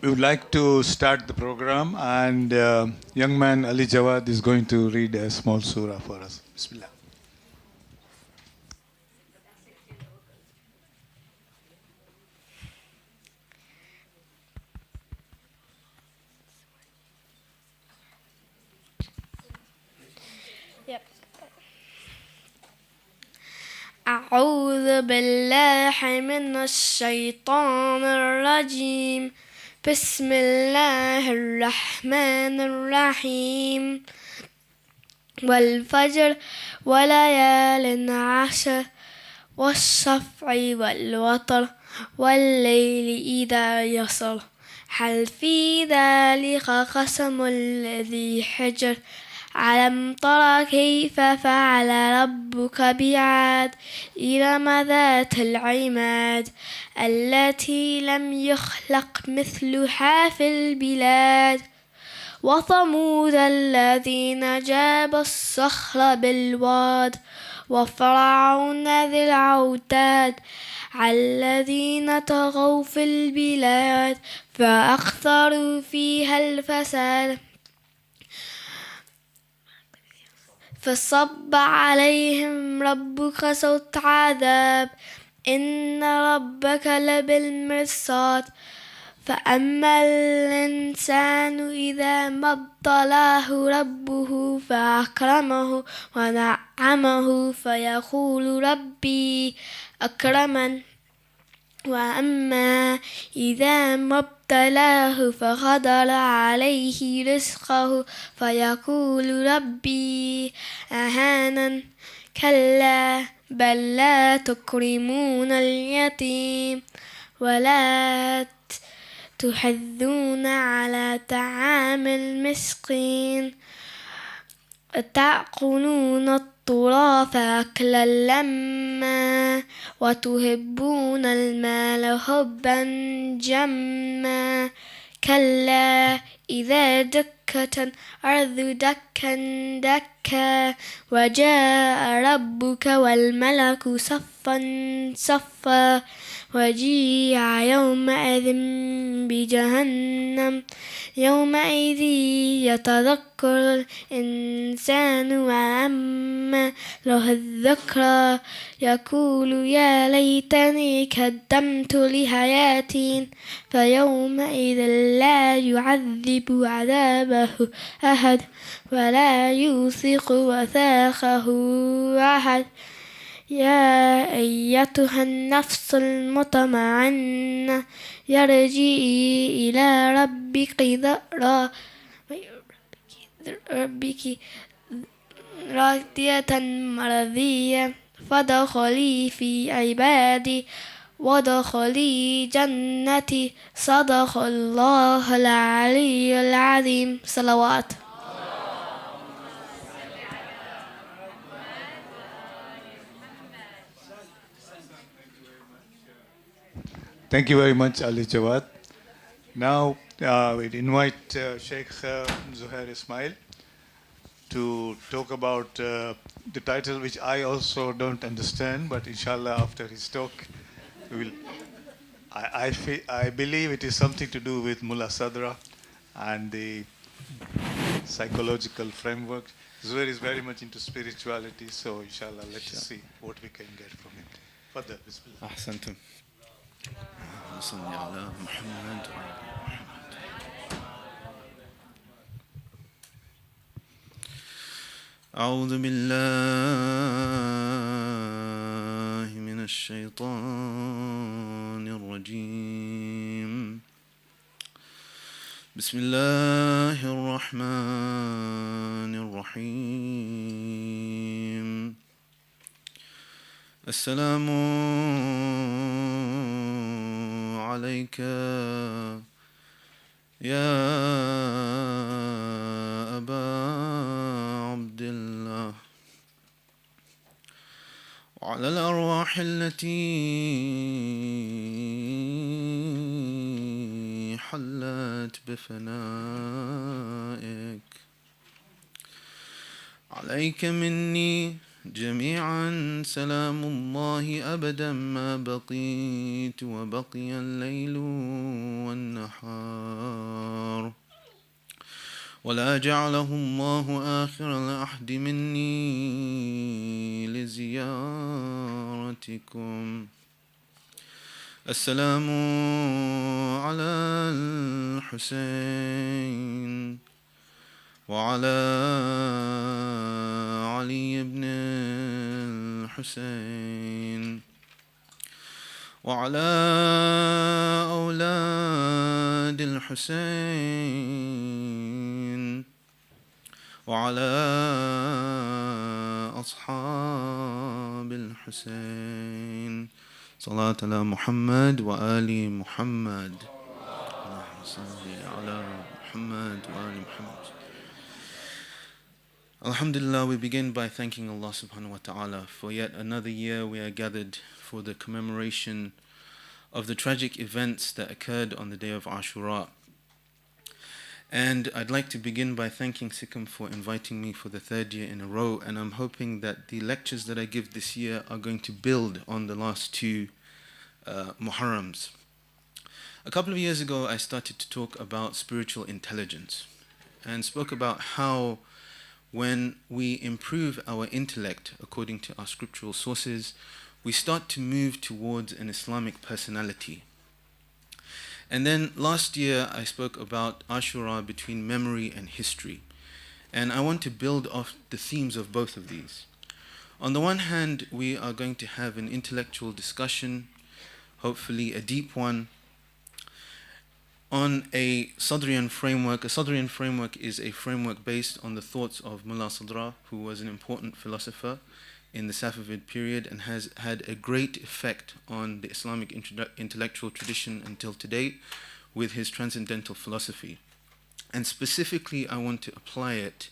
We would like to start the program, and young man Ali Jawad is going to read a small surah for us. Bismillah. أعوذ بالله من الشيطان الرجيم. بسم الله الرحمن الرحيم. والفجر وليال عشر والشفع والوتر والليل إذا يسر هل في ذلك قسم الذي حجر ألم تر كيف فعل ربك بعاد إرم ذات العماد التي لم يخلق مثلها في البلاد وثمود الذين جابوا الصخر بالواد وفرعون ذي الأوتاد الذين طغوا في البلاد فأكثروا فيها الفساد فصب عليهم ربك صوت عذاب إن ربك لبالمرصاد فأما الإنسان إذا ما ابتلاه ربه فأكرمه ونعمه فيقول ربي أكرمن وأما إذا ما ابتلاه فقدر عليه رزقه فيقول ربي أهانن كلا بل لا تكرمون اليتيم ولا تحضون على طعام المسكين تأكلون التراث أكلا لما وتحبون المال حبا جما كلا إذا دكت الأرض دكا دكا وجاء ربك والملك صفا صفا وجيء يومئذ بجهنم يومئذ يتذكر الإنسان وأما له الذكرى يقول يا ليتني قدمت لحياتي فيومئذ لا يعذب عذابه أحد ولا يوثق وثاقه أحد يا أيتها النفس المطمئنة ارجعي إلى ربك راضية مرضية فادخلي في عبادي وادخلي جنتي صدق الله العلي العظيم. صلوات. Thank you very much, Ali Jawad. Now, we'd invite Shaykh Zoheir Esmail to talk about the title, which I also don't understand, but inshallah, after his talk, we will. I believe it is something to do with Mulla Sadra and the psychological framework. Zoheir is very much into spirituality, so inshallah, let's see what we can get from him. Fadal, bismillah. أحسنتم. صل على محمد. أعوذ بالله من الشيطان الرجيم. بسم الله الرحمن الرحيم. السلام عليك يا أبا عبد الله وعلى الأرواح التي حلت بفنائك عليك مني جميعا سلام الله أبدا ما بقيت وبقي الليل والنهار ولا جعله الله آخر العهد مني لزيارتكم. السلام على الحسين وعلى علي بن الحسين وعلى أولاد الحسين وعلى أصحاب الحسين. صلاة على محمد وآل محمد. اللهم صل على محمد وآل محمد. Alhamdulillah, we begin by thanking Allah subhanahu wa ta'ala for yet another year we are gathered for the commemoration of the tragic events that occurred on the day of Ashura. And I'd like to begin by thanking Sikkim for inviting me for the third year in a row, and I'm hoping that the lectures that I give this year are going to build on the last two Muharrams. A couple of years ago I started to talk about spiritual intelligence and spoke about how when we improve our intellect according to our scriptural sources, we start to move towards an Islamic personality. And then last year I spoke about Ashura between memory and history. And I want to build off the themes of both of these. On the one hand, we are going to have an intellectual discussion, hopefully a deep one, on a Sadrian framework. A Sadrian framework is a framework based on the thoughts of Mulla Sadra, who was an important philosopher in the Safavid period and has had a great effect on the Islamic intellectual tradition until today with his transcendental philosophy. And specifically, I want to apply it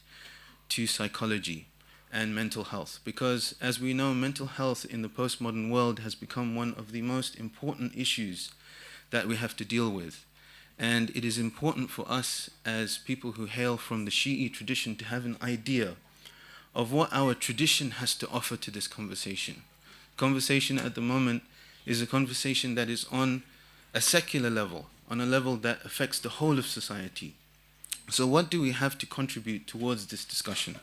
to psychology and mental health, because as we know, mental health in the postmodern world has become one of the most important issues that we have to deal with. And it is important for us as people who hail from the Shi'i tradition to have an idea of what our tradition has to offer to this conversation. Conversation at the moment is a conversation that is on a secular level, on a level that affects the whole of society. So what do we have to contribute towards this discussion?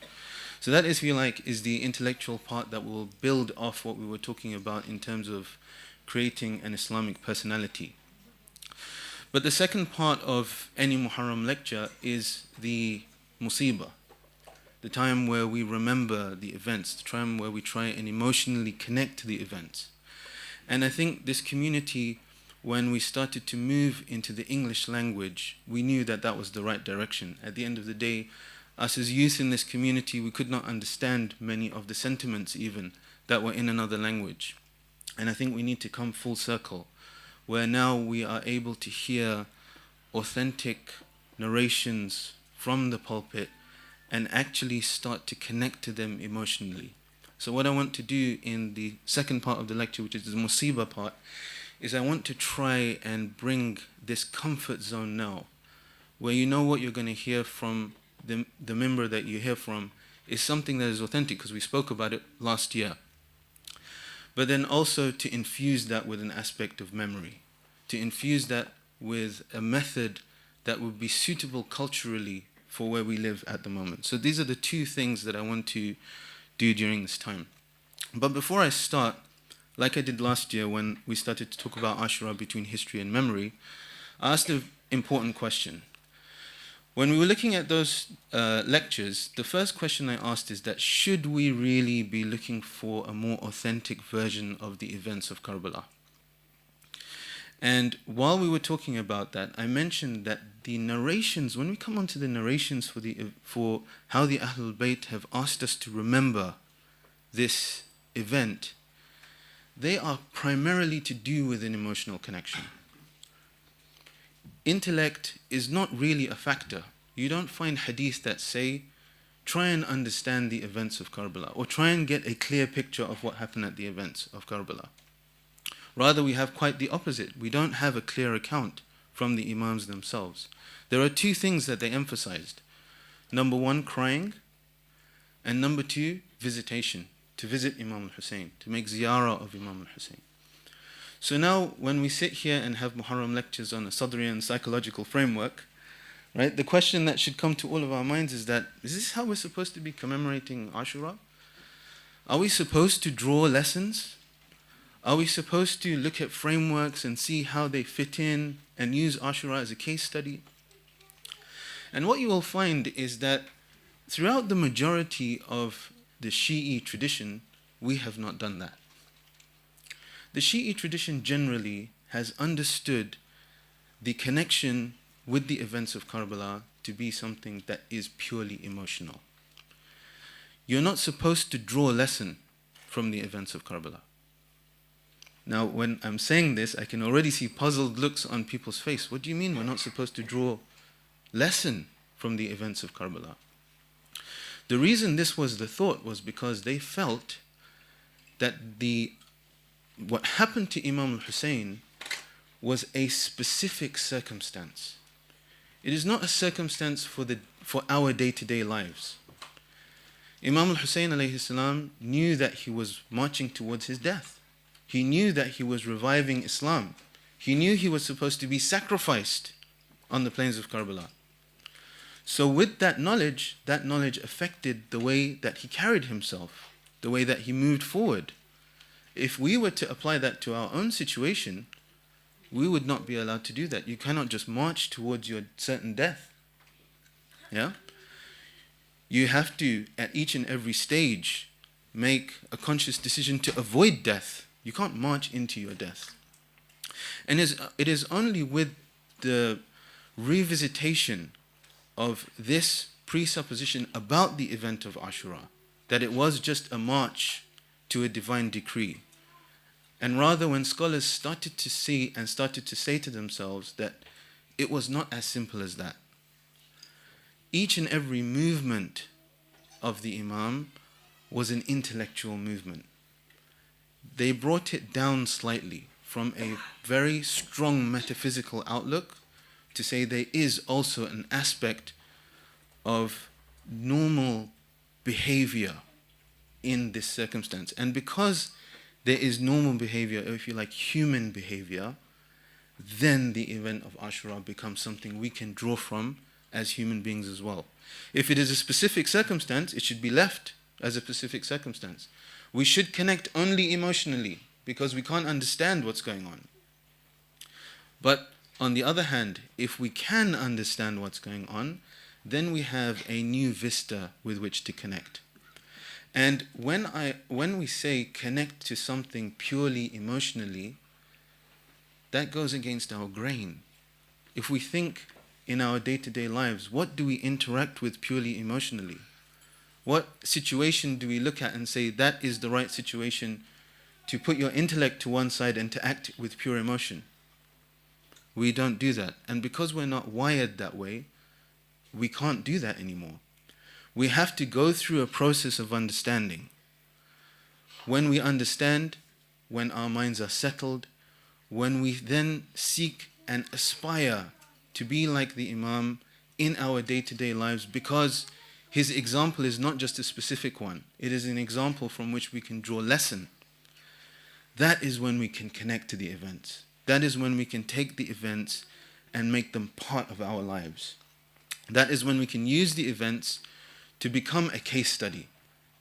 So that, if you like, is the intellectual part that will build off what we were talking about in terms of creating an Islamic personality. But the second part of any Muharram lecture is the Museebah, the time where we remember the events, the time where we try and emotionally connect to the events. And I think this community, when we started to move into the English language, we knew that that was the right direction. At the end of the day, us as youth in this community, we could not understand many of the sentiments even that were in another language. And I think we need to come full circle, where now we are able to hear authentic narrations from the pulpit and actually start to connect to them emotionally. So what I want to do in the second part of the lecture, which is the Museebah part, is I want to try and bring this comfort zone now, where you know what you're going to hear from the member that you hear from is something that is authentic, because we spoke about it last year. But then also to infuse that with an aspect of memory, to infuse that with a method that would be suitable culturally for where we live at the moment. So these are the two things that I want to do during this time. But before I start, like I did last year when we started to talk about Ashura between history and memory, I asked an important question. When we were looking at those lectures, the first question I asked is that should we really be looking for a more authentic version of the events of Karbala? And while we were talking about that, I mentioned that the narrations, when we come onto the narrations for how the Ahlul Bayt have asked us to remember this event, they are primarily to do with an emotional connection. Intellect is not really a factor. You don't find hadith that say, try and understand the events of Karbala, or try and get a clear picture of what happened at the events of Karbala. Rather, we have quite the opposite. We don't have a clear account from the Imams themselves. There are two things that they emphasized. Number one, crying, and number two, visitation, to visit Imam al-Hussein, to make ziyarah of Imam al-Hussein. So now, when we sit here and have Muharram lectures on a Sadrian psychological framework, Right? The question that should come to all of our minds is this how we're supposed to be commemorating Ashura? Are we supposed to draw lessons? Are we supposed to look at frameworks and see how they fit in and use Ashura as a case study? And what you will find is that throughout the majority of the Shi'i tradition, we have not done that. The Shi'i tradition generally has understood the connection with the events of Karbala to be something that is purely emotional. You're not supposed to draw a lesson from the events of Karbala. Now, when I'm saying this, I can already see puzzled looks on people's face. What do you mean we're not supposed to draw lesson from the events of Karbala? The reason this was the thought was because they felt that what happened to Imam al-Hussein was a specific circumstance. It is not a circumstance for our day-to-day lives. Imam al-Hussein alayhi salam knew that he was marching towards his death. He knew that he was reviving Islam. He knew he was supposed to be sacrificed on the plains of Karbala. So with that knowledge affected the way that he carried himself, the way that he moved forward. If we were to apply that to our own situation, we would not be allowed to do that. You cannot just march towards your certain death. Yeah? You have to, at each and every stage, make a conscious decision to avoid death. You can't march into your death. And it is only with the revisitation of this presupposition about the event of Ashura that it was just a march to a divine decree. And rather, when scholars started to see and started to say to themselves that it was not as simple as that. Each and every movement of the Imam was an intellectual movement. They brought it down slightly from a very strong metaphysical outlook to say there is also an aspect of normal behavior in this circumstance. And because there is normal behavior, or if you like, human behavior, then the event of Ashura becomes something we can draw from as human beings as well. If it is a specific circumstance, it should be left as a specific circumstance. We should connect only emotionally because we can't understand what's going on. But on the other hand, if we can understand what's going on, then we have a new vista with which to connect. And when we say connect to something purely emotionally, that goes against our grain. If we think in our day-to-day lives, what do we interact with purely emotionally? What situation do we look at and say that is the right situation to put your intellect to one side and to act with pure emotion? We don't do that. And because we're not wired that way, we can't do that anymore. We have to go through a process of understanding. When we understand, when our minds are settled, when we then seek and aspire to be like the Imam in our day-to-day lives, because his example is not just a specific one, it is an example from which we can draw lesson. That is when we can connect to the events. That is when we can take the events and make them part of our lives. That is when we can use the events to become a case study,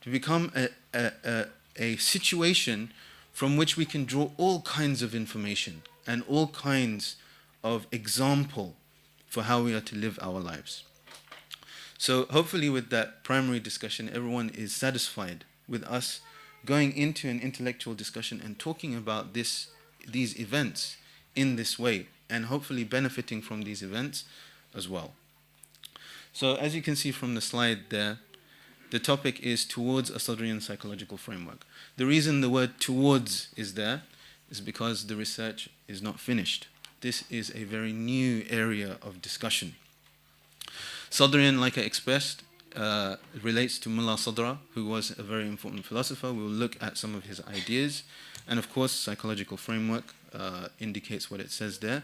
to become a situation from which we can draw all kinds of information and all kinds of example for how we are to live our lives. So hopefully with that primary discussion, everyone is satisfied with us going into an intellectual discussion and talking about these events in this way, and hopefully benefiting from these events as well. So as you can see from the slide there, the topic is towards a Sadrian psychological framework. The reason the word towards is there is because the research is not finished. This is a very new area of discussion. Sadrian, like I expressed, relates to Mulla Sadra, who was a very important philosopher. We will look at some of his ideas. And of course, psychological framework indicates what it says there.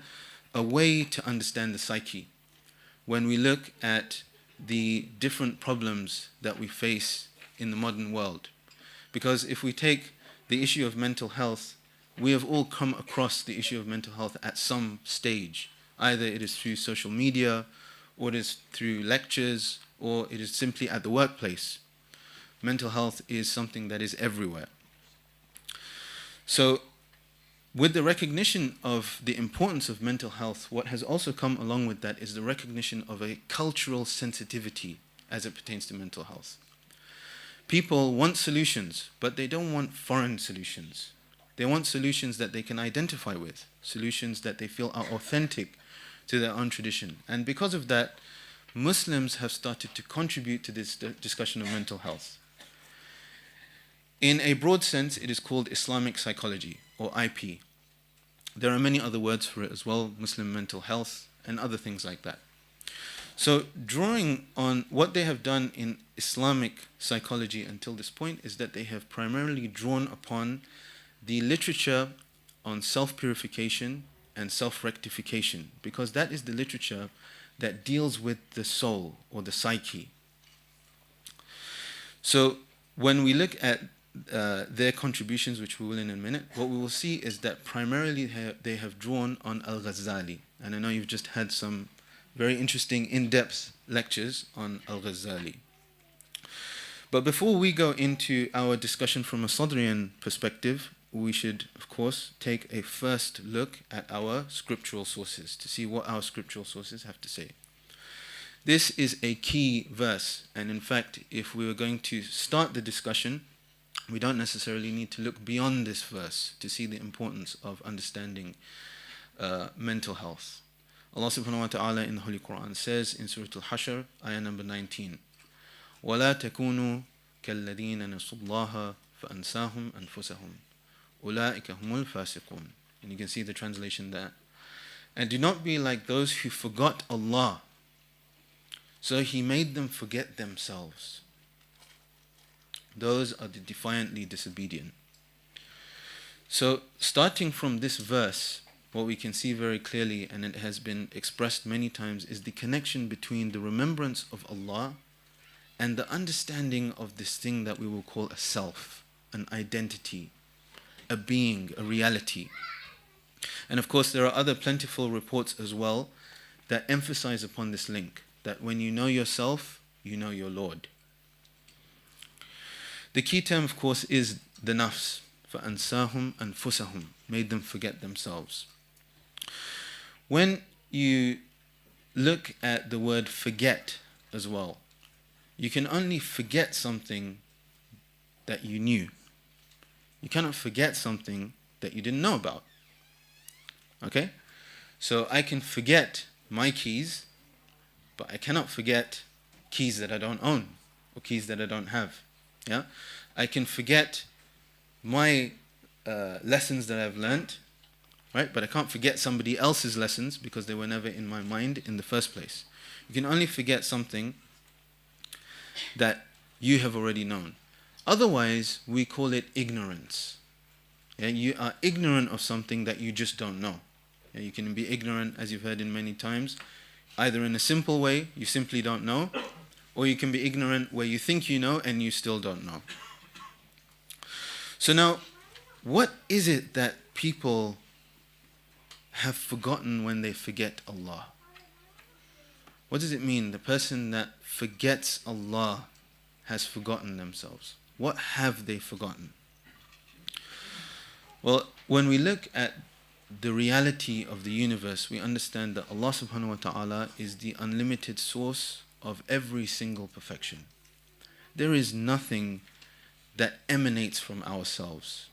A way to understand the psyche. When we look at the different problems that we face in the modern world. Because if we take the issue of mental health, we have all come across the issue of mental health at some stage. Either it is through social media, or it is through lectures, or it is simply at the workplace. Mental health is something that is everywhere. So, with the recognition of the importance of mental health, what has also come along with that is the recognition of a cultural sensitivity as it pertains to mental health. People want solutions, but they don't want foreign solutions. They want solutions that they can identify with, solutions that they feel are authentic to their own tradition. And because of that, Muslims have started to contribute to this discussion of mental health. In a broad sense, it is called Islamic Psychology, or IP. There are many other words for it as well, Muslim mental health, and other things like that. So, drawing on what they have done in Islamic psychology until this point is that they have primarily drawn upon the literature on self-purification and self-rectification, because that is the literature that deals with the soul or the psyche. So when we look at their contributions, which we will in a minute, what we will see is that primarily they have drawn on Al-Ghazali. And I know you've just had some very interesting in-depth lectures on Al-Ghazali. But before we go into our discussion from a Sadrian perspective, we should, of course, take a first look at our scriptural sources to see what our scriptural sources have to say. This is a key verse, and in fact, if we were going to start the discussion, we don't necessarily need to look beyond this verse to see the importance of understanding mental health. Allah subhanahu wa ta'ala in the Holy Qur'an says in Surah Al-Hashr, ayah number 19, وَلَا تَكُونُوا كَالَّذِينَ نَسُوا اللَّهَ فَأَنْسَاهُمْ أَنفُسَهُمْ أُولَٰئِكَ هُمُ الْفَاسِقُونَ. And you can see the translation there. And do not be like those who forgot Allah, so He made them forget themselves. Those are the defiantly disobedient. So, starting from this verse, what we can see very clearly, and it has been expressed many times, is the connection between the remembrance of Allah and the understanding of this thing that we will call a self, an identity, a being, a reality. And of course, there are other plentiful reports as well that emphasize upon this link, that when you know yourself, you know your Lord. The key term, of course, is the nafs. فَأَنْسَاهُمْ أَنفُسَهُمْ, made them forget themselves. When you look at the word forget as well, you can only forget something that you knew. You cannot forget something that you didn't know about. Okay? So I can forget my keys, but I cannot forget keys that I don't own or keys that I don't have. Yeah? I can forget my lessons that I've learnt, right? But I can't forget somebody else's lessons because they were never in my mind in the first place. You can only forget something that you have already known. Otherwise, we call it ignorance. Yeah? You are ignorant of something that you just don't know. Yeah? You can be ignorant, as you've heard in many times, either in a simple way, you simply don't know, or you can be ignorant where you think you know and you still don't know. So now, what is it that people have forgotten when they forget Allah? What does it mean? The person that forgets Allah has forgotten themselves. What have they forgotten? Well, when we look at the reality of the universe, we understand that Allah subhanahu wa ta'ala is the unlimited source of every single perfection. There is nothing that emanates from ourselves.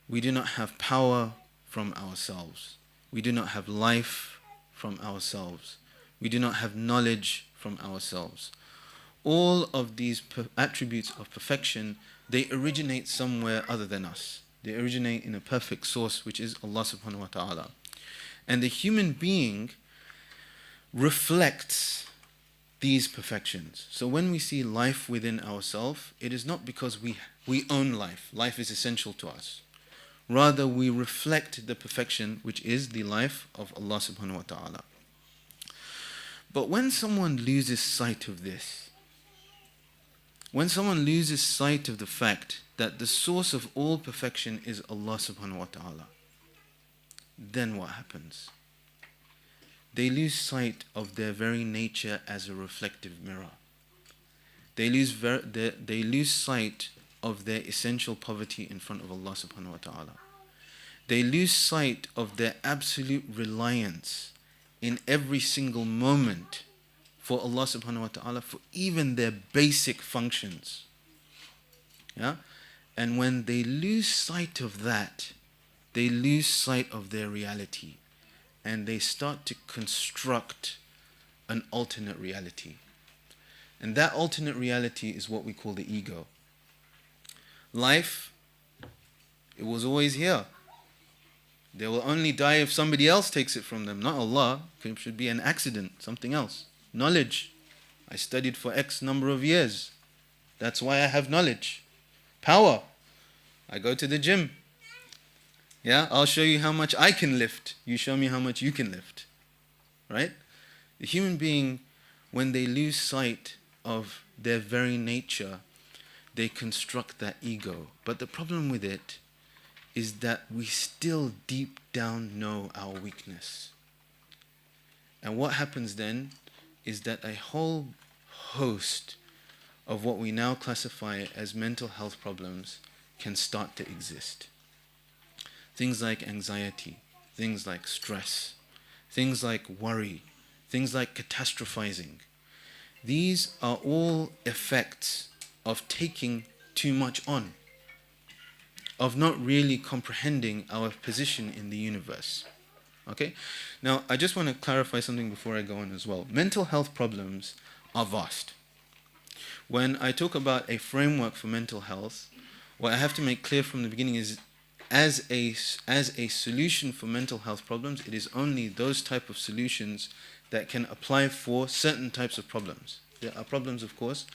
We do not have power from ourselves. We do not have life from ourselves. We do not have knowledge from ourselves. All of these attributes of perfection, they originate somewhere other than us. They originate in a perfect source, which is Allah subhanahu wa ta'ala. And the human being reflects these perfections. So when we see life within ourselves, it is not because we own life. Life is essential to us. Rather, we reflect the perfection, which is the life of Allah subhanahu wa ta'ala. But when someone loses sight of this, when someone loses sight of the fact that the source of all perfection is Allah subhanahu wa ta'ala, then what happens? they lose sight of their very nature as a reflective mirror. They lose sight of their essential poverty in front of Allah subhanahu wa ta'ala. They lose sight of their absolute reliance in every single moment for Allah subhanahu wa ta'ala, for even their basic functions. Yeah? And when they lose sight of that, they lose sight of their reality, and they start to construct an alternate reality. And that alternate reality is what we call the ego. Life, it was always here. They will only die if somebody else takes it from them, not Allah. It should be an accident, something else. Knowledge. I studied for X number of years. That's why I have knowledge. Power. I go to the gym. Yeah, I'll show you how much I can lift. You show me how much you can lift. Right? The human being, when they lose sight of their very nature, they construct that ego. But the problem with it is that we still deep down know our weakness. And what happens then is that a whole host of what we now classify as mental health problems can start to exist. Things like anxiety, things like stress, things like worry, things like catastrophizing. These are all effects of taking too much on, of not really comprehending our position in the universe. Okay? Now, I just want to clarify something before I go on as well. Mental health problems are vast. When I talk about a framework for mental health, what I have to make clear from the beginning is, as a solution for mental health problems, it is only those type of solutions that can apply for certain types of problems. There are problems, of course,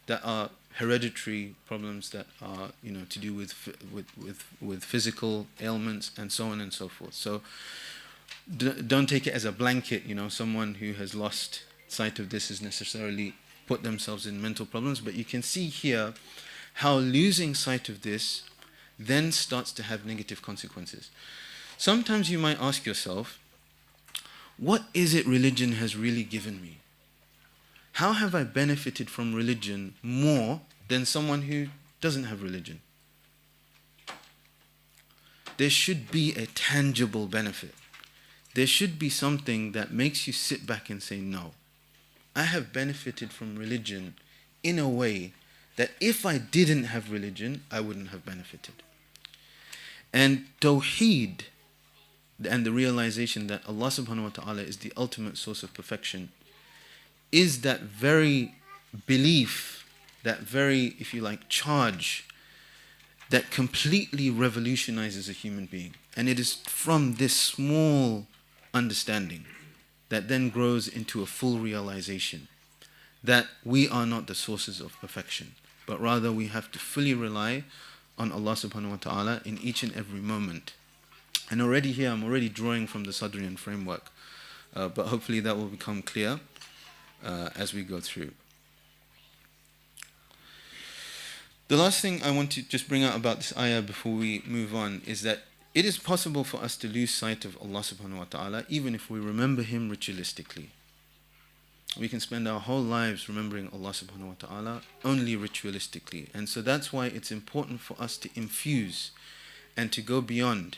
that are hereditary problems, that are to do with physical ailments and so on and so forth. So don't take it as a blanket. Someone who has lost sight of this is necessarily put themselves in mental problems. But you can see here how losing sight of this then starts to have negative consequences. Sometimes you might ask yourself, what is it religion has really given me? How have I benefited from religion more than someone who doesn't have religion? There should be a tangible benefit. There should be something that makes you sit back and say, no, I have benefited from religion in a way that if I didn't have religion, I wouldn't have benefited. And Tawheed, and the realization that Allah subhanahu wa ta'ala is the ultimate source of perfection, is that very belief, that very, if you like, charge that completely revolutionizes a human being. And it is from this small understanding that then grows into a full realization that we are not the sources of perfection, but rather we have to fully rely on Allah subhanahu wa ta'ala in each and every moment. And already here, I'm already drawing from the Sadrian framework, but hopefully that will become clear as we go through. The last thing I want to just bring out about this ayah before we move on is that it is possible for us to lose sight of Allah subhanahu wa ta'ala even if we remember Him ritualistically. We can spend our whole lives remembering Allah subhanahu wa ta'ala only ritualistically. And so that's why it's important for us to infuse and to go beyond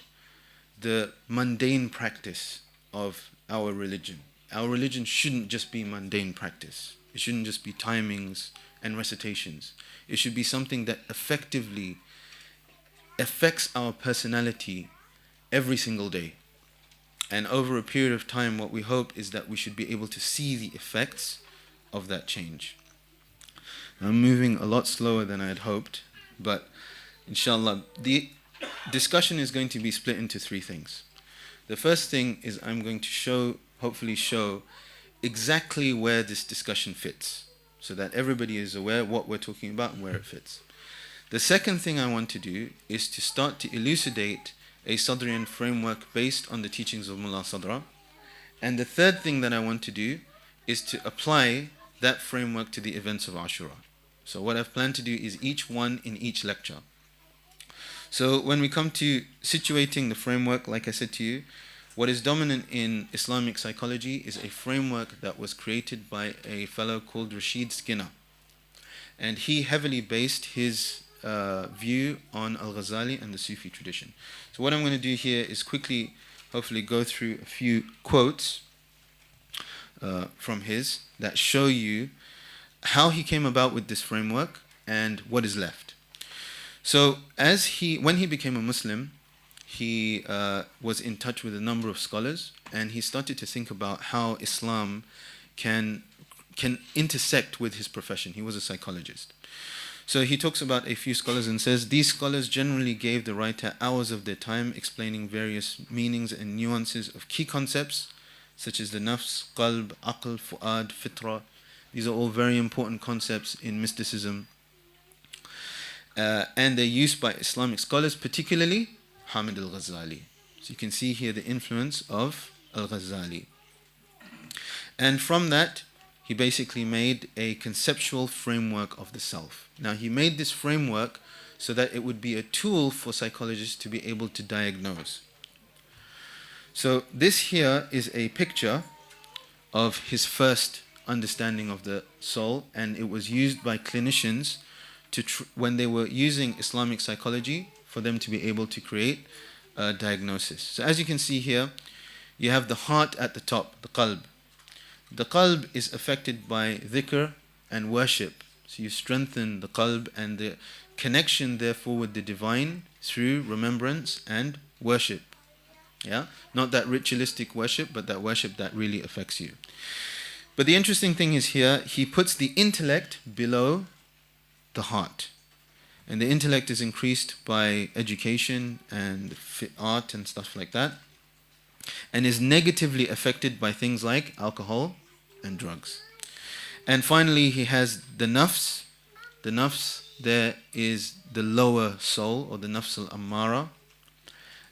the mundane practice of our religion. Our religion shouldn't just be mundane practice. It shouldn't just be timings and recitations. It should be something that effectively affects our personality every single day. And over a period of time, what we hope is that we should be able to see the effects of that change. I'm moving a lot slower than I had hoped, but inshallah, the discussion is going to be split into three things. The first thing is I'm going to hopefully show exactly where this discussion fits, so that everybody is aware what we're talking about and where it fits. The second thing I want to do is to start to elucidate a Sadrian framework based on the teachings of Mulla Sadra. And the third thing that I want to do is to apply that framework to the events of Ashura. So what I've planned to do is each one in each lecture. So when we come to situating the framework, like I said to you, What is dominant in Islamic psychology is a framework that was created by a fellow called Rashid Skinner. And he heavily based his view on Al-Ghazali and the Sufi tradition. So what I'm going to do here is quickly, hopefully, go through a few quotes from his that show you how he came about with this framework and what is left. So when he became a Muslim, he was in touch with a number of scholars, and he started to think about how Islam can intersect with his profession. He was a psychologist. So he talks about a few scholars and says, these scholars generally gave the writer hours of their time explaining various meanings and nuances of key concepts, such as the nafs, qalb, aql, fu'ad, fitra. These are all very important concepts in mysticism. And they're used by Islamic scholars, particularly Hamid al-Ghazali. So you can see here the influence of al-Ghazali. And from that, he basically made a conceptual framework of the self. Now, he made this framework so that it would be a tool for psychologists to be able to diagnose. So this here is a picture of his first understanding of the soul, and it was used by clinicians when they were using Islamic psychology for them to be able to create a diagnosis. So as you can see here, you have the heart at the top, the qalb. The qalb is affected by dhikr and worship. So you strengthen the qalb and the connection therefore with the divine through remembrance and worship. Yeah? Not that ritualistic worship, but that worship that really affects you. But the interesting thing is here, he puts the intellect below the heart. And the intellect is increased by education and art and stuff like that, and is negatively affected by things like alcohol and drugs. And finally, he has the nafs. The nafs, there is the lower soul, or the nafs al-ammara,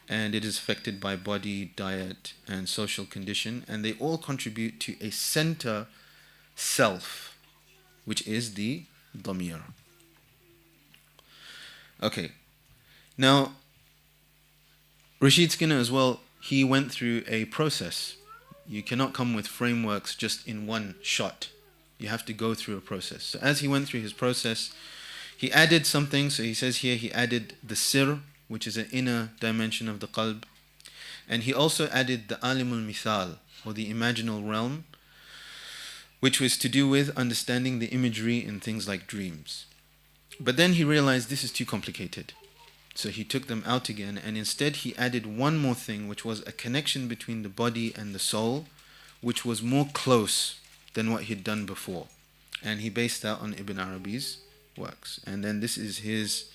and it is affected by body, diet, and social condition, and they all contribute to a center self, which is the dhamir. Okay, now Rashid Skinner as well, he went through a process. You cannot come with frameworks just in one shot. You have to go through a process. So as he went through his process, he added something. So he says here he added the sir, which is an inner dimension of the qalb. And he also added the alimul mithal, or the imaginal realm, which was to do with understanding the imagery in things like dreams. But then he realized this is too complicated. So he took them out again, and instead he added one more thing, which was a connection between the body and the soul, which was more close than what he'd done before. And he based that on Ibn Arabi's works. And then this is his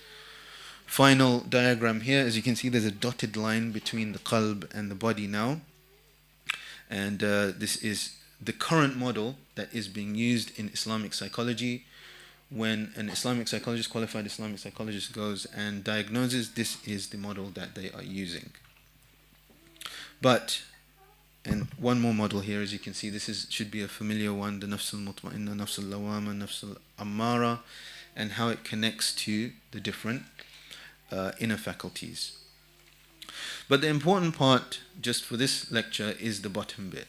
final diagram here. As you can see, there's a dotted line between the qalb and the body now. And this is the current model that is being used in Islamic psychology. When an Islamic psychologist, qualified Islamic psychologist, goes and diagnoses, this is the model that they are using. But, and one more model here, as you can see, this should be a familiar one, the nafs al-mutma'inna, nafs al-lawama, nafs al-ammara, and how it connects to the different inner faculties. But the important part, just for this lecture, is the bottom bit.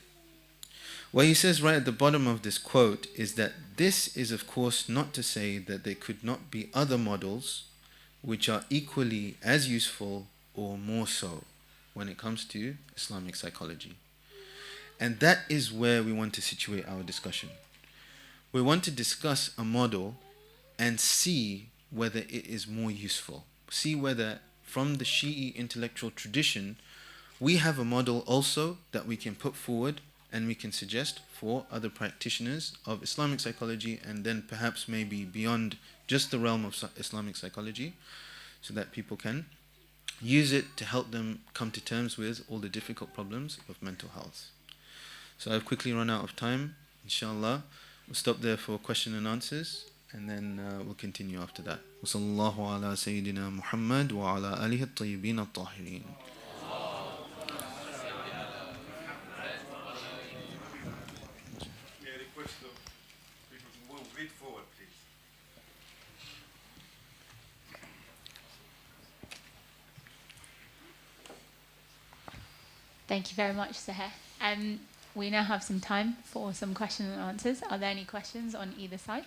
What he says right at the bottom of this quote is that this is, of course, not to say that there could not be other models which are equally as useful or more so when it comes to Islamic psychology. And that is where we want to situate our discussion. We want to discuss a model and see whether it is more useful. See whether from the Shi'i intellectual tradition we have a model also that we can put forward and we can suggest for other practitioners of Islamic psychology, and then perhaps maybe beyond just the realm of Islamic psychology, so that people can use it to help them come to terms with all the difficult problems of mental health. So I've quickly run out of time. Inshallah, we'll stop there for question and answers, and then we'll continue after that. Wa sallallahu ala Sayyidina Muhammad wa ala alihi at-tayyibin at-tahirin. Thank you very much, Zoheir. We now have some time for some questions and answers. Are there any questions on either side?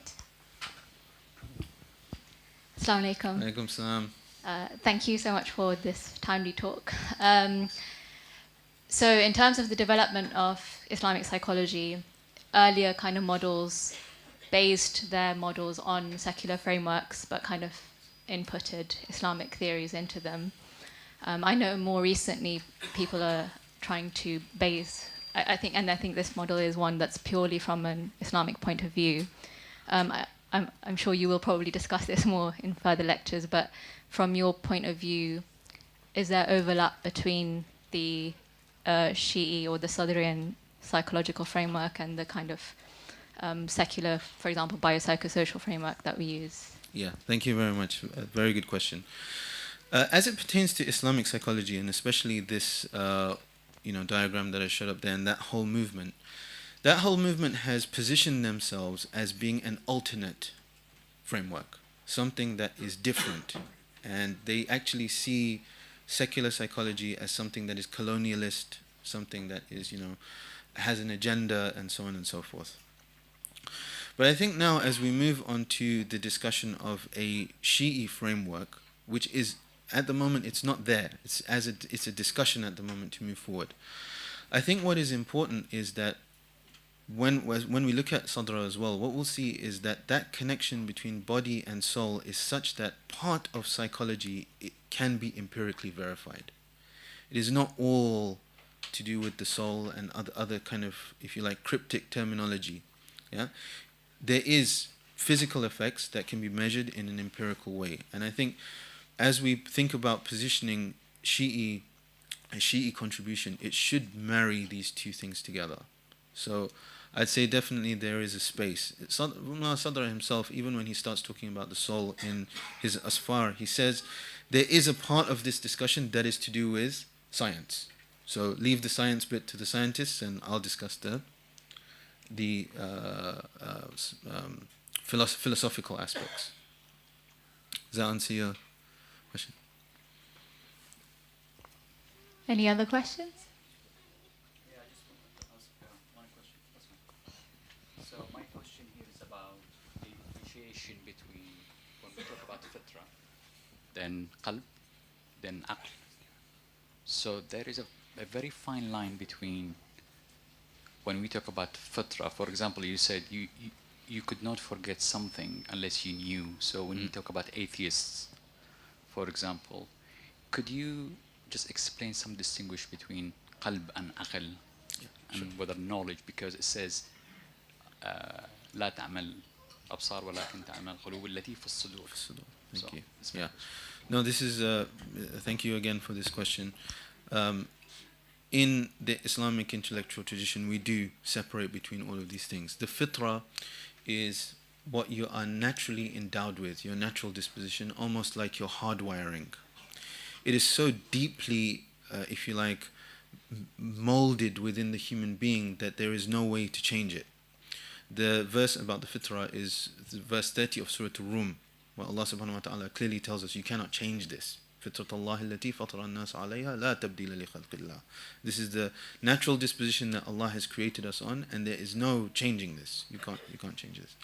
Assalamu alaikum. Alaikum salam. Thank you so much for this timely talk. So in terms of the development of Islamic psychology, earlier kind of models based their models on secular frameworks but kind of inputted Islamic theories into them. I know more recently people are trying to base, I think this model is one that's purely from an Islamic point of view. I'm sure you will probably discuss this more in further lectures, but from your point of view, is there overlap between the Shi'i or the Sadrian psychological framework and the kind of secular, for example, biopsychosocial framework that we use? Yeah, thank you very much. A very good question. As it pertains to Islamic psychology, and especially this diagram that I showed up there, and that whole movement has positioned themselves as being an alternate framework, something that is different. And they actually see secular psychology as something that is colonialist, something that is, has an agenda, and so on and so forth. But I think now, as we move on to the discussion of a Shi'i framework, which is, at the moment, it's not there. It's a discussion at the moment to move forward. I think what is important is that when we look at Sadra as well, what we'll see is that connection between body and soul is such that part of psychology it can be empirically verified. It is not all to do with the soul and other kind of, if you like, cryptic terminology. Yeah, there is physical effects that can be measured in an empirical way, and I think as we think about positioning a Shi'i contribution, it should marry these two things together. So I'd say definitely there is a space. Mulla Sadra himself, even when he starts talking about the soul in his Asfar, he says there is a part of this discussion that is to do with science. So leave the science bit to the scientists, and I'll discuss the philosophical aspects. Does that answer your question? Any other questions? Yeah, I just wanted to ask one question. That's fine. So my question here is about the differentiation between when we talk about fitra, then qalb, then aql. So there is a very fine line between when we talk about fitra. For example, you said you could not forget something unless you knew. So when we talk about atheists, for example, could you just explain some distinguish between qalb and aql, and whether knowledge, because it says لا تعمل أبصار ولكن تعمل قلوب التي في الصدور. Thank you. Yeah. No, this is thank you again for this question. In the Islamic intellectual tradition, we do separate between all of these things. The fitra is what you are naturally endowed with, your natural disposition, almost like your hardwiring. It is so deeply, if you like, molded within the human being that there is no way to change it. The verse about the fitrah is verse 30 of Surah Al-Rum, where Allah subhanahu wa ta'ala clearly tells us you cannot change this. فِطْرَةَ اللَّهِ الَّتِي فَطَرَ النَّاسَ عَلَيْهَا لَا تَبْدِيلَ لِخَلْقِ اللَّهِ. This is the natural disposition that Allah has created us on, and there is no changing this. You can't change this.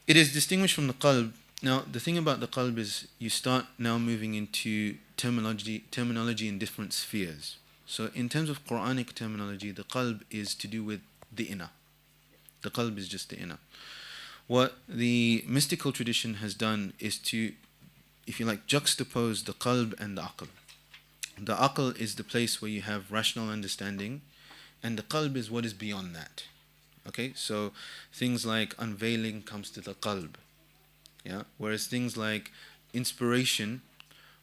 It is distinguished from the qalb. Now, the thing about the qalb is you start now moving into terminology in different spheres. So in terms of Quranic terminology, the qalb is to do with the inner. The qalb is just the inner. What the mystical tradition has done is to, if you like, juxtapose the qalb and the aql. The aql is the place where you have rational understanding, and the qalb is what is beyond that. Okay, so things like unveiling comes to the qalb. Yeah, whereas things like inspiration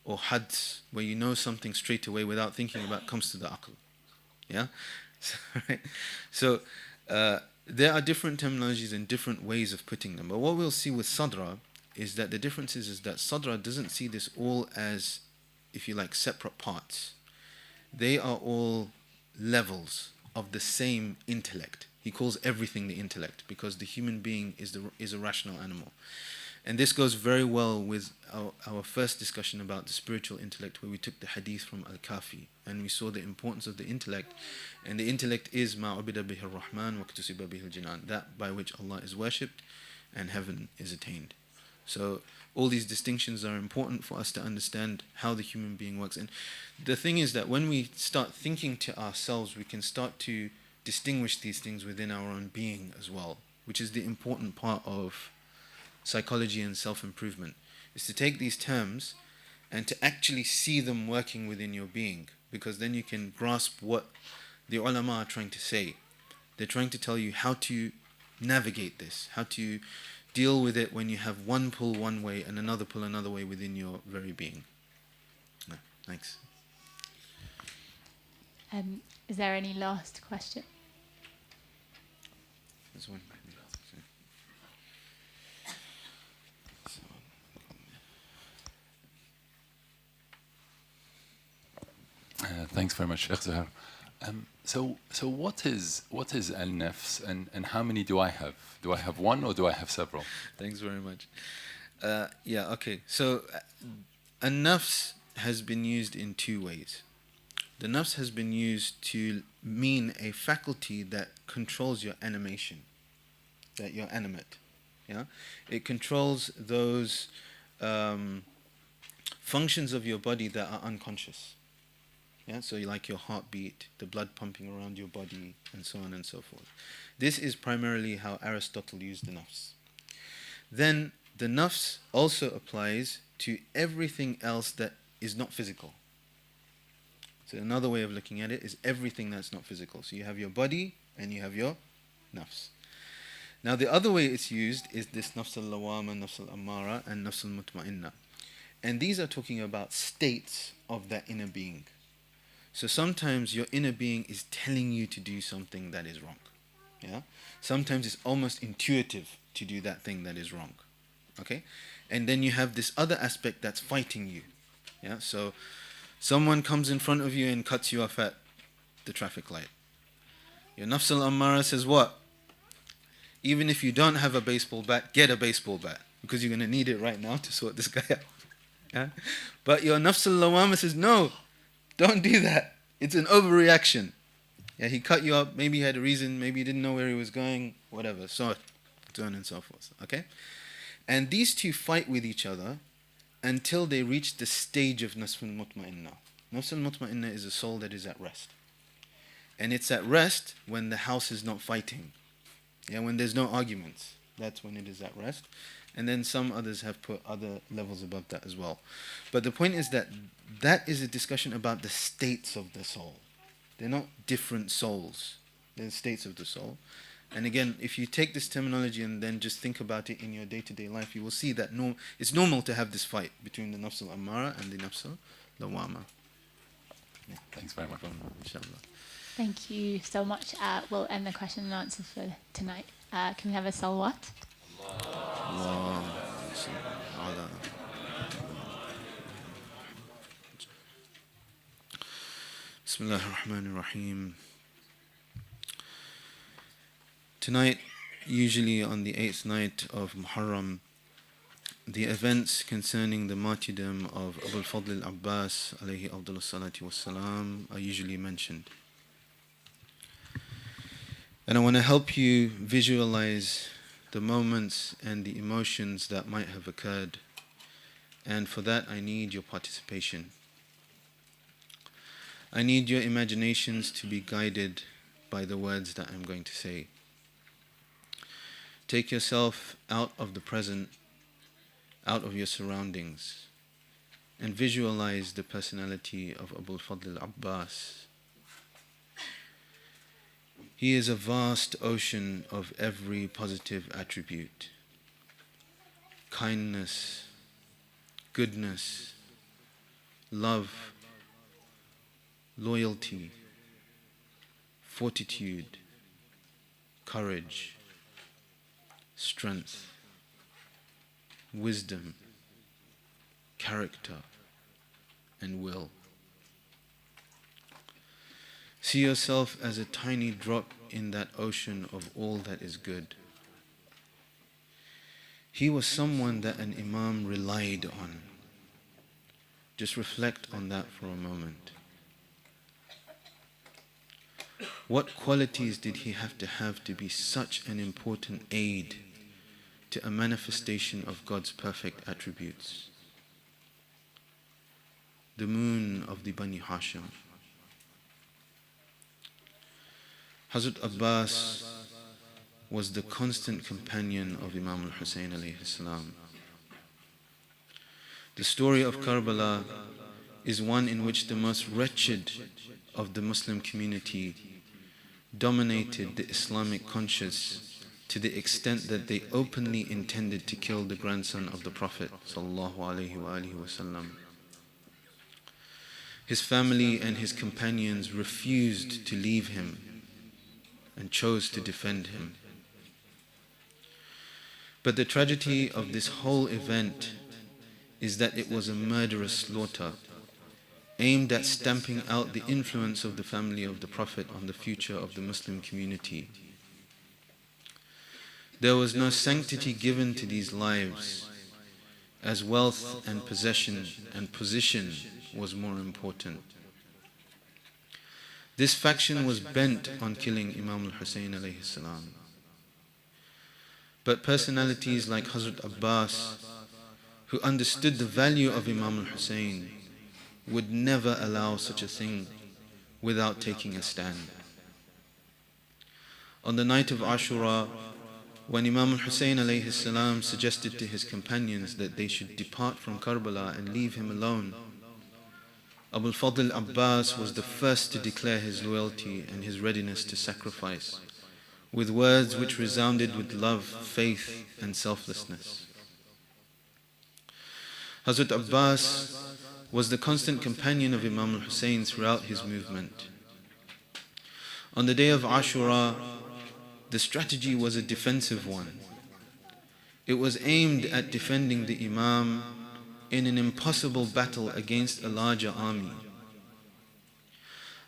or hads, where you know something straight away without thinking about, comes to the aql. Yeah, so there are different terminologies and different ways of putting them. But what we'll see with Sadra is that the difference is that Sadra doesn't see this all as, if you like, separate parts. They are all levels of the same intellect. He calls everything the intellect because the human being is a rational animal. And this goes very well with our first discussion about the spiritual intellect, where we took the hadith from Al-Kafi and we saw the importance of the intellect. And the intellect is ma ubida bihi ar-Rahman wa ktusiba bihi al-jinan, that by which Allah is worshipped and heaven is attained. So all these distinctions are important for us to understand how the human being works. And the thing is that when we start thinking to ourselves, we can start to distinguish these things within our own being as well, which is the important part of psychology and self-improvement, is to take these terms and to actually see them working within your being, because then you can grasp what the ulama are trying to say. They're trying to tell you how to navigate this, how to deal with it when you have one pull one way and another pull another way within your very being. Thanks. Is there any last question? There's one. Thanks very much, Sheikh Zoheir. So what is al-nafs, and how many do I have? Do I have one or do I have several? Thanks very much. Yeah, okay. So an-nafs has been used in two ways. The nafs has been used to mean a faculty that controls your animation, that you're animate. Yeah, it controls those functions of your body that are unconscious. Yeah, so you like your heartbeat, the blood pumping around your body, and so on and so forth. This is primarily how Aristotle used the nafs. Then the nafs also applies to everything else that is not physical. So another way of looking at it is everything that's not physical. So you have your body and you have your nafs. Now the other way it's used is this nafs al-lawama, nafs al-ammara, and nafs al-mutma'inna. And these are talking about states of that inner being. So sometimes your inner being is telling you to do something that is wrong. Yeah? Sometimes it's almost intuitive to do that thing that is wrong. Okay? And then you have this other aspect that's fighting you. Yeah? So someone comes in front of you and cuts you off at the traffic light. Your nafs al-ammara says what? Even if you don't have a baseball bat, get a baseball bat, because you're going to need it right now to sort this guy out. Yeah? But your nafs al-lawama says, no, don't do that. It's an overreaction. Yeah, he cut you up. Maybe he had a reason. Maybe he didn't know where he was going. Whatever. So on and so forth. Okay? And these two fight with each other until they reach the stage of nafs al-mutma'inna. Nafs al-mutma'inna is a soul that is at rest. And it's at rest when the house is not fighting. Yeah, when there's no arguments. That's when it is at rest. And then some others have put other levels above that as well. But the point is that that is a discussion about the states of the soul. They're not different souls. They're the states of the soul. And again, if you take this terminology and then just think about it in your day-to-day life, you will see that it's normal to have this fight between the nafs al-ammara and the nafs al-lawama. Yeah, thanks very much. Inshallah. Thank you so much. We'll end the question and answer for tonight. Can we have a salawat? Bismillah ar-Rahman ar-Rahim. Tonight, usually on the 8th night of Muharram, the events concerning the martyrdom of Abu al-Fadl al-Abbas alayhi afdalus salati wassalam are usually mentioned. And I want to help you visualize the moments and the emotions that might have occurred. And for that, I need your participation. I need your imaginations to be guided by the words that I'm going to say. Take yourself out of the present, out of your surroundings, and visualize the personality of Abu al-Fadl al-Abbas. He is a vast ocean of every positive attribute. Kindness, goodness, love, loyalty, fortitude, courage, strength, wisdom, character, and will. See yourself as a tiny drop in that ocean of all that is good. He was someone that an Imam relied on. Just reflect on that for a moment. What qualities did he have to be such an important aid to a manifestation of God's perfect attributes? The moon of the Bani Hashim. Hazrat Abbas was the constant companion of Imam al-Hussein alayhi salam. The story of Karbala is one in which the most wretched of the Muslim community dominated the Islamic conscience to the extent that they openly intended to kill the grandson of the Prophet sallallahu alaihi wasallam. His family and his companions refused to leave him and chose to defend him. But the tragedy of this whole event is that it was a murderous slaughter aimed at stamping out the influence of the family of the Prophet on the future of the Muslim community. There was no sanctity given to these lives, as wealth and possession and position was more important. This faction was bent on killing Imam al-Hussein alayhi salam. But personalities like Hazrat Abbas, who understood the value of Imam al-Hussein, would never allow such a thing without taking a stand. On the night of Ashura, when Imam al-Hussein alayhi salam suggested to his companions that they should depart from Karbala and leave him alone, Abu al-Fadl Abbas was the first to declare his loyalty and his readiness to sacrifice, with words which resounded with love, faith and selflessness. Hazrat Abbas was the constant companion of Imam al-Hussein throughout his movement. On the day of Ashura, the strategy was a defensive one. It was aimed at defending the Imam in an impossible battle against a larger army.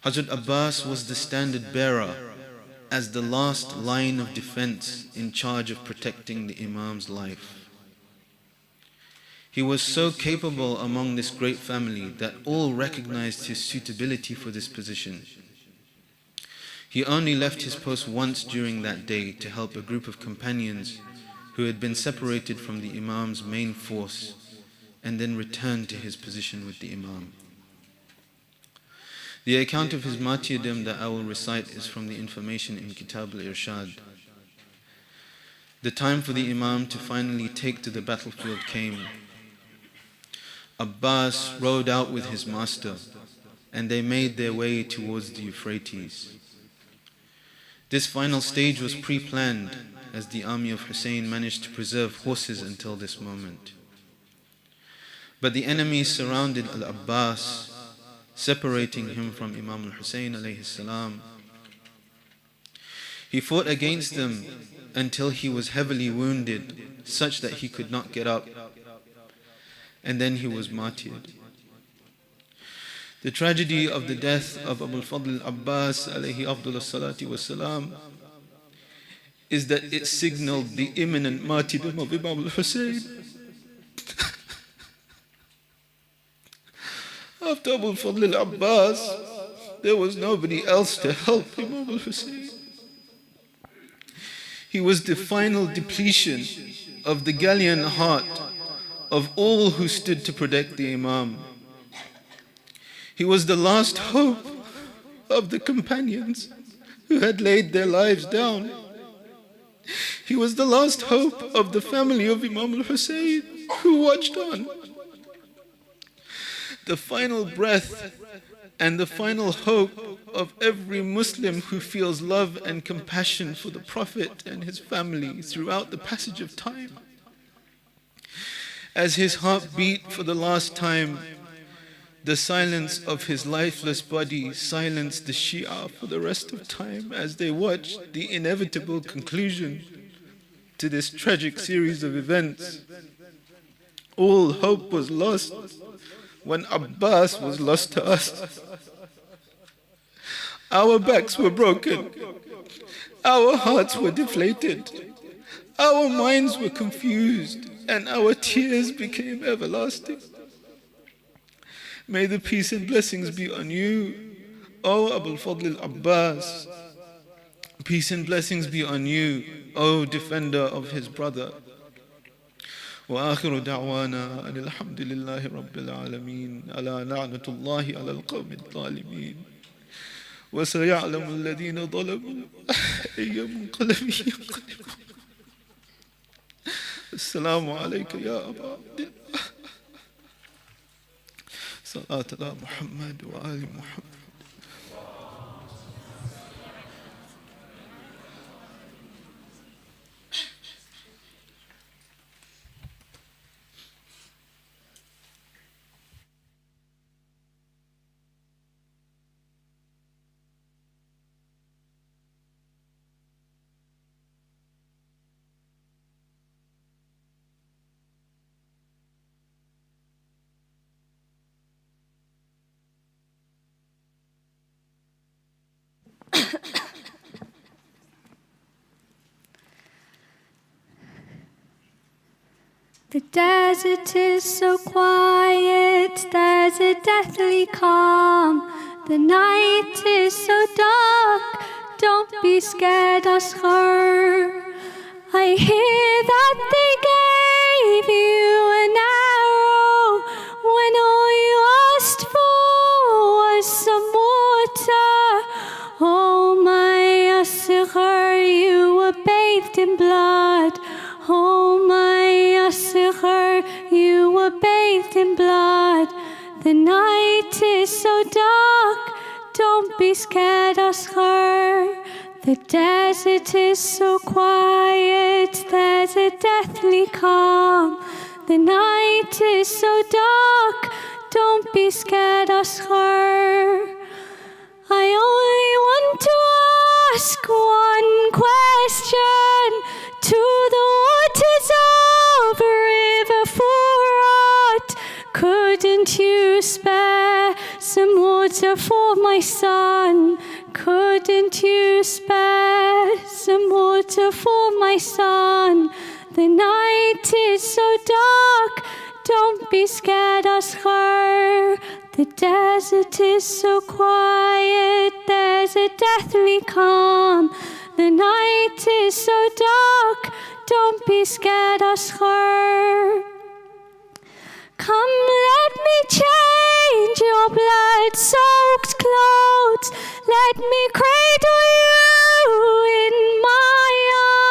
Hazrat Abbas was the standard bearer as the last line of defense in charge of protecting the Imam's life. He was so capable among this great family that all recognized his suitability for this position. He only left his post once during that day to help a group of companions who had been separated from the Imam's main force and then returned to his position with the Imam. The account of his martyrdom that I will recite is from the information in Kitab al-Irshad. The time for the Imam to finally take to the battlefield came. Abbas rode out with his master and they made their way towards the Euphrates. This final stage was pre-planned as the army of Hussein managed to preserve horses until this moment. But the enemy surrounded al-Abbas, separating him from Imam al-Hussein alayhi salam. He fought against them until he was heavily wounded, such that he could not get up, and then he was martyred. The tragedy of the death of Abu al-Fadl Abbas alayhi afdalus salati wassalam is that it signaled the imminent martyrdom of Imam al-Hussein. After Abu al-Fadl Abbas, there was nobody else to help Imam al-Hussein. He was the final depletion of the gallant heart of all who stood to protect the Imam. He was the last hope of the companions who had laid their lives down. He was the last hope of the family of Imam al-Hussein who watched on. The final breath and the final hope of every Muslim who feels love and compassion for the Prophet and his family throughout the passage of time. As his heart beat for the last time, the silence of his lifeless body silenced the Shia for the rest of time as they watched the inevitable conclusion to this tragic series of events. All hope was lost when Abbas was lost to us. Our backs were broken, our hearts were deflated, Our minds were confused and our tears became everlasting. May the peace and blessings be on you, O Abul Fadl al-Abbas. Peace and blessings be on you, O defender of his brother. وآخر دعوانا أن الحمد لله رب العالمين على لعنة الله على القوم الظالمين وسيعلم الذين ظلموا أي منقلب ينقلبون. السلام عليك يا أبا عبد الله. صلاة على محمد وآل محمد. The desert is so quiet, there's a deathly calm. The night is so dark, don't be scared, Ashura. I hear that they gave you an arrow when all you asked for was some water. Oh my Ashura, you were bathed in blood. Oh my Ashura, you were bathed in blood. The night is so dark, don't be scared, Ashura. The desert is so quiet, there's a deathly calm. The night is so dark, don't be scared, Ashura. I only want to ask one question to the waters of River Furat. Couldn't you spare some water for my son? Couldn't you spare some water for my son? The night is so dark, don't be scared, Ashura. The desert is so quiet, there's a deathly calm. The night is so dark, don't be scared, Ashura. Come, let me change your blood-soaked clothes. Let me cradle you in my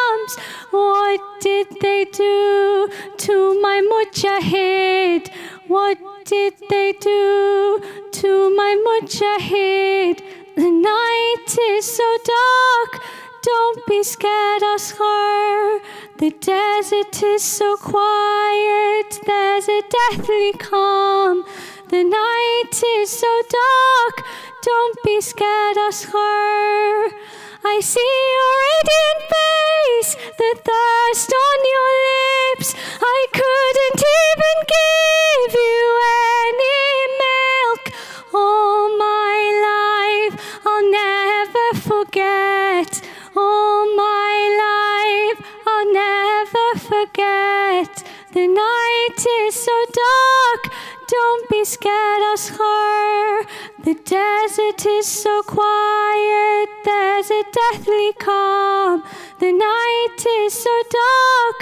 arms. What did they do to my mujahid? What did they do to my mujahid? The night is so dark, don't be scared, Ashura. The desert is so quiet, there's a deathly calm. The night is so dark, don't be scared, Ashura. I see your radiant face, the thirst on your lips. I couldn't even give you any milk. All my life I'll never forget. All my life I'll never forget. The night is so dark, don't be scared, Ashura. The desert is so quiet, there's a deathly calm. The night is so dark,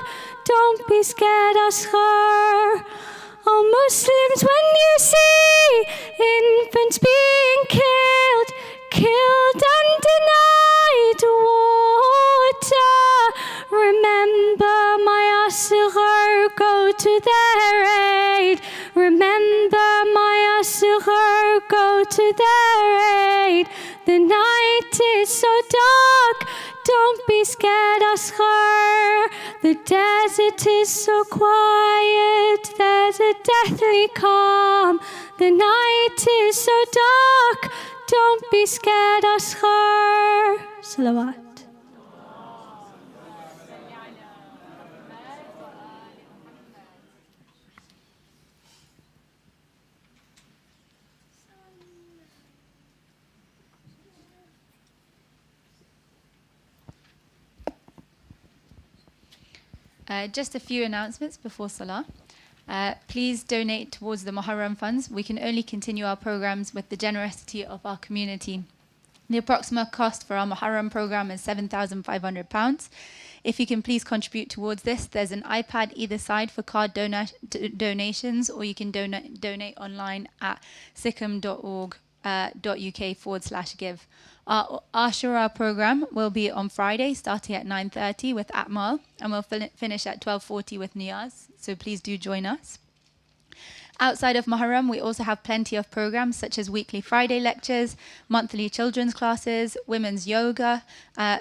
don't be scared, Ashura. Oh Muslims, when you see infants being killed and denied water, remember my Ashura, go to their aid. Remember my Ashura, go to their aid. The night is so dark, don't be scared, Ashura. The desert is so quiet, there's a deathly calm. The night is so dark, don't be scared, Ashura. Salawat. Just a few announcements before Salah. Please donate towards the Muharram funds. We can only continue our programs with the generosity of our community. The approximate cost for our Muharram program is £7,500. If you can please contribute towards this, there's an iPad either side for card donations, or you can donate online at sikkim.org.uk/give. Our Ashura program will be on Friday, starting at 9:30 with Atmal, and we'll finish at 12:40 with Niyaz. So please do join us. Outside of Muharram, we also have plenty of programs such as weekly Friday lectures, monthly children's classes, women's yoga.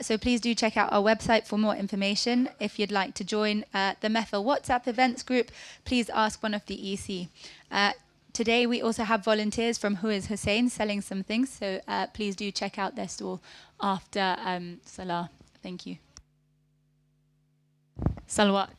So please do check out our website for more information. If you'd like to join the Methel WhatsApp events group, please ask one of the EC. Today we also have volunteers from Who is Hussein selling some things, so please do check out their stall after Salah. Thank you. Salawat.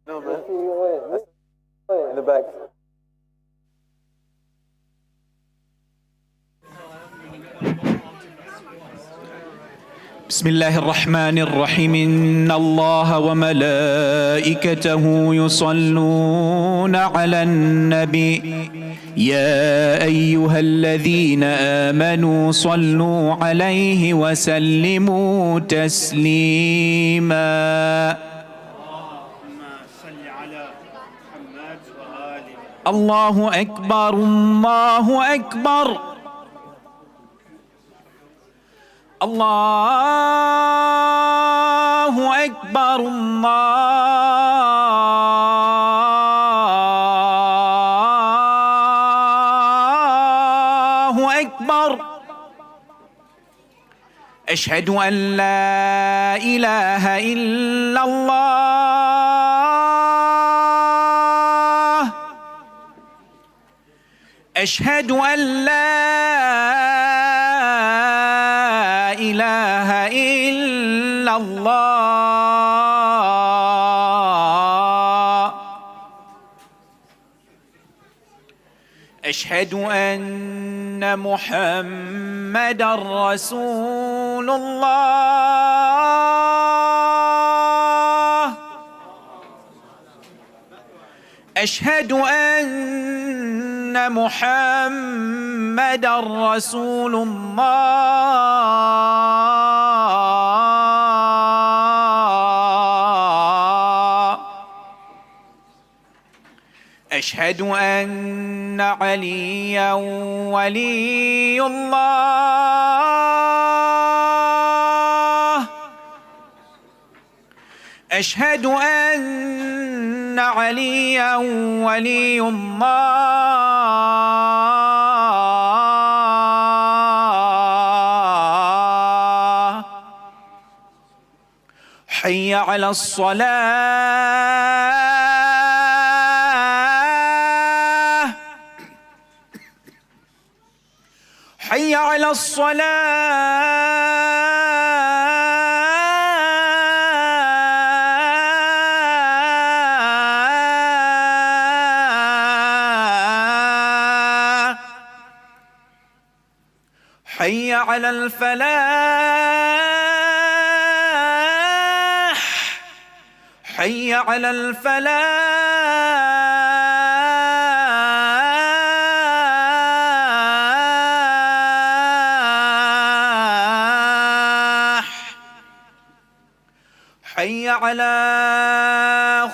No, man. In the back. بسم الله الرحمن الرحيم إن الله وملائكته يصلون على النبي يا أيها الذين آمنوا صلوا عليه وسلموا تسليما الله أكبر الله أكبر الله أكبر الله أكبر أشهد أن لا إله إلا الله أشهد أن لا إله إلا الله أشهد أن محمدا رسول الله أشهد أن محمدا رسول الله أشهد أن عليا ولي الله أشهد أن عليا ولي الله حي على الصلاة حي على الصلاة حي على الفلاح حي على الفلاح حي على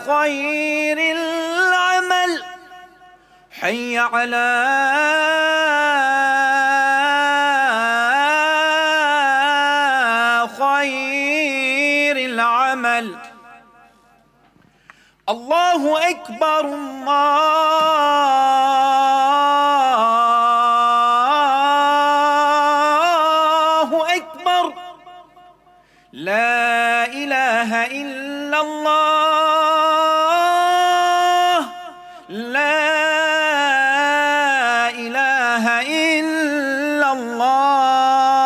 خير العمل حي على خير العمل الله أكبر الله أكبر لا إله إلا الله لا إله إلا الله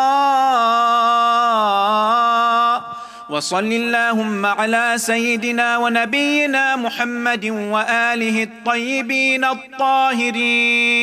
وصل اللهم على سيدنا ونبينا محمد وآله الطيبين الطاهرين